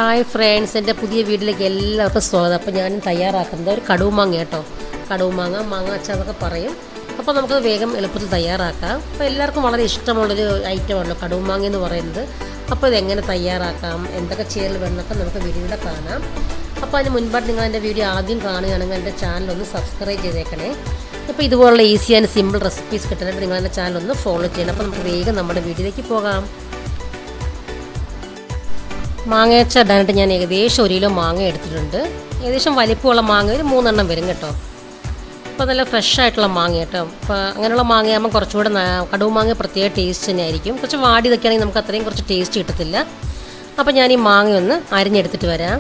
Hi friends, എൻ്റെ പുതിയ വീട്ടിലേക്ക് എല്ലാവർക്കും സ്വാഗതം. അപ്പോൾ ഞാൻ തയ്യാറാക്കുന്നത് ഒരു കടുമാങ്ങ കേട്ടോ. കടുമാങ്ങ, മാങ്ങ അച്ചാറൊക്കെ പറയും. അപ്പോൾ നമുക്കത് വേഗം എളുപ്പത്തിൽ തയ്യാറാക്കാം. അപ്പോൾ എല്ലാവർക്കും വളരെ ഇഷ്ടമുള്ളൊരു ഐറ്റമാണല്ലോ കടുമാങ്ങ എന്ന് പറയുന്നത്. അപ്പോൾ ഇതെങ്ങനെ തയ്യാറാക്കാം, എന്തൊക്കെ ചേർന്ന് വേണമെന്നൊക്കെ നമുക്ക് വീഡിയോയിലൂടെ കാണാം. അപ്പോൾ അതിന് മുൻപായിട്ട് നിങ്ങൾ എൻ്റെ വീഡിയോ ആദ്യം കാണുകയാണെങ്കിൽ എൻ്റെ ചാനലൊന്ന് സബ്സ്ക്രൈബ് ചെയ്തേക്കണേ. അപ്പോൾ ഇതുപോലുള്ള ഈസി ആൻഡ് സിമ്പിൾ റെസിപ്പീസ് കിട്ടാനായിട്ട് നിങ്ങൾ എൻ്റെ ചാനലൊന്ന് ഫോളോ ചെയ്യണം. അപ്പോൾ നമുക്ക് വേഗം നമ്മുടെ വീഡിയോയിലേക്ക് പോകാം. മാങ്ങ അച്ചാർ ഇടാനായിട്ട് ഞാൻ ഏകദേശം 1 കിലോ മാങ്ങ എടുത്തിട്ടുണ്ട്. ഏകദേശം വലിപ്പമുള്ള മാങ്ങ ഒരു 3 എണ്ണം വരും കേട്ടോ. അപ്പോൾ നല്ല ഫ്രഷ് ആയിട്ടുള്ള മാങ്ങ കേട്ടോ. അപ്പോൾ അങ്ങനെയുള്ള മാങ്ങയാകുമ്പോൾ കുറച്ചുകൂടെ കടുമാങ്ങ പ്രത്യേക ടേസ്റ്റ് തന്നെ ആയിരിക്കും. കുറച്ച് വാടി ഇതൊക്കെയാണെങ്കിൽ നമുക്ക് അത്രയും കുറച്ച് ടേസ്റ്റ് കിട്ടത്തില്ല. അപ്പോൾ ഞാൻ ഈ മാങ്ങ ഒന്ന് അരിഞ്ഞെടുത്തിട്ട് വരാം.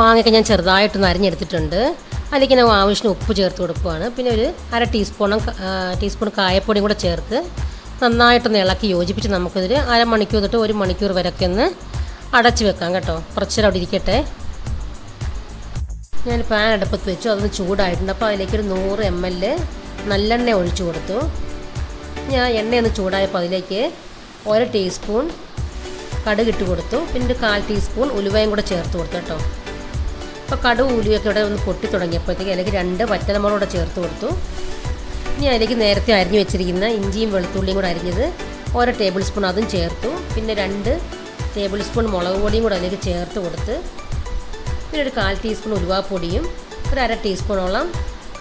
മാങ്ങയൊക്കെ ഞാൻ ചെറുതായിട്ടൊന്ന് അരിഞ്ഞെടുത്തിട്ടുണ്ട്. അതിലേക്ക് ഞാൻ ആവശ്യത്തിന് ഉപ്പ് ചേർത്ത് കൊടുക്കുകയാണ്. പിന്നെ ഒരു 1/2 ടീസ്പൂൺ കായപ്പൊടിയും കൂടെ ചേർത്ത് നന്നായിട്ടൊന്ന് ഇളക്കി യോജിപ്പിച്ച് നമുക്കിതൊരു 1/2 മണിക്കൂർ തൊട്ട് 1 മണിക്കൂർ വരെയൊക്കെ ഒന്ന് അടച്ച് വെക്കാം കേട്ടോ. കുറച്ച് നേരം അവിടെ ഇരിക്കട്ടെ. ഞാൻ പാൻ അടുപ്പത്ത് വെച്ചു, അതൊന്ന് ചൂടായിട്ടുണ്ട്. അപ്പോൾ അതിലേക്കൊരു 100 ml നല്ലെണ്ണ ഒഴിച്ചു കൊടുത്തു. ഞാൻ എണ്ണയൊന്ന് ചൂടായപ്പോൾ അതിലേക്ക് 1 ടീസ്പൂൺ കടുക് ഇട്ട് കൊടുത്തു. പിന്നെ ഒരു 1/4 ടീസ്പൂൺ ഉലുവയും കൂടെ ചേർത്ത് കൊടുത്തു കേട്ടോ. അപ്പോൾ കടുക് ഉലുവയൊക്കെ ഇവിടെ ഒന്ന് പൊട്ടി തുടങ്ങിയപ്പോഴത്തേക്ക് അതിലേക്ക് 2 വറ്റൽമുളക് കൂടെ ചേർത്ത് കൊടുത്തു. ഇനി അതിലേക്ക് നേരത്തെ അരിഞ്ഞു വെച്ചിരിക്കുന്ന ഇഞ്ചിയും വെളുത്തുള്ളിയും കൂടെ അരിഞ്ഞത് 1 ടേബിൾ സ്പൂൺ അതും ചേർത്തു. പിന്നെ 2 ടേബിൾ സ്പൂൺ മുളക് പൊടിയും കൂടെ അതിലേക്ക് ചേർത്ത് കൊടുത്ത് പിന്നെ ഒരു 1/4 ടീസ്പൂൺ ഉലുവാപ്പൊടിയും ഒരു 1/2 ടീസ്പൂണോളം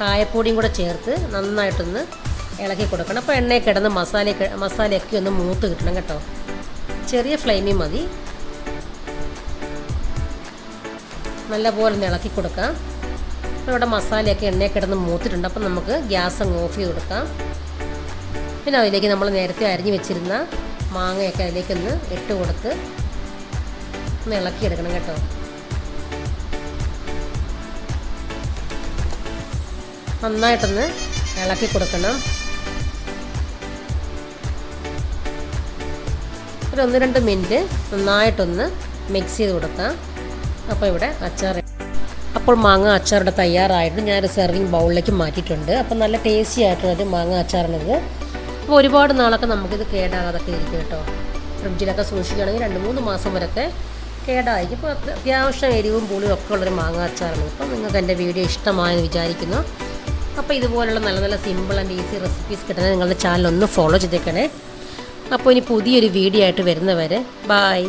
കായപ്പൊടിയും കൂടെ ചേർത്ത് നന്നായിട്ടൊന്ന് ഇളക്കി കൊടുക്കണം. അപ്പോൾ എണ്ണയിൽ കിടന്ന് മസാലയൊക്കെ ഒന്ന് മൂത്ത് കിട്ടണം കേട്ടോ. ചെറിയ ഫ്ലെയിമിൽ മതി. നല്ലപോലെ ഒന്ന് ഇളക്കി കൊടുക്കാം. അപ്പോൾ ഇവിടെ മസാലയൊക്കെ എണ്ണയിൽ കിടന്ന് മൂത്തിട്ടുണ്ട്. അപ്പം നമുക്ക് ഗ്യാസ് അങ്ങ് ഓഫ് ചെയ്ത് കൊടുക്കാം. പിന്നെ അതിലേക്ക് നമ്മൾ നേരത്തെ അരിഞ്ഞ് വെച്ചിരുന്ന മാങ്ങയൊക്കെ അതിലേക്കൊന്ന് ഇട്ട് കൊടുത്ത് ഒന്ന് ഇളക്കിയെടുക്കണം കേട്ടോ. നന്നായിട്ടൊന്ന് ഇളക്കി കൊടുക്കണം. ഒരു 1-2 മിനിറ്റ് നന്നായിട്ടൊന്ന് മിക്സ് ചെയ്ത് കൊടുക്കാം. അപ്പോൾ ഇവിടെ അപ്പോൾ മാങ്ങ അച്ചാറുടെ തയ്യാറായിട്ട് ഞാനൊരു സെർവിങ് ബൗളിലേക്ക് മാറ്റിയിട്ടുണ്ട്. അപ്പോൾ നല്ല ടേസ്റ്റി ആയിട്ടുള്ളൊരു മാങ്ങ അച്ചാറാണിത്. അപ്പോൾ ഒരുപാട് നാളൊക്കെ നമുക്കിത് കേടാകാതൊക്കെ ഇരിക്കും കേട്ടോ. ഫ്രിഡ്ജിലൊക്കെ സൂക്ഷിക്കുകയാണെങ്കിൽ 2-3 മാസം വരെയൊക്കെ കേടായിരിക്കും. ഇപ്പോൾ അത്യാവശ്യം എരിവും പുളിയും ഒക്കെ ഉള്ളൊരു മാങ്ങ അച്ചാറാണ്. അപ്പോൾ നിങ്ങൾക്ക് എൻ്റെ വീഡിയോ ഇഷ്ടമായെന്ന് വിചാരിക്കുന്നു. അപ്പോൾ ഇതുപോലുള്ള നല്ല നല്ല സിമ്പിൾ ആൻഡ് ഈസി റെസിപ്പീസ് കിട്ടാൻ നിങ്ങളുടെ ചാനൽ ഒന്ന് ഫോളോ ചെയ്തേക്കണേ. അപ്പോൾ ഇനി പുതിയൊരു വീഡിയോ ആയിട്ട് വരുന്നവരെ ബായ്.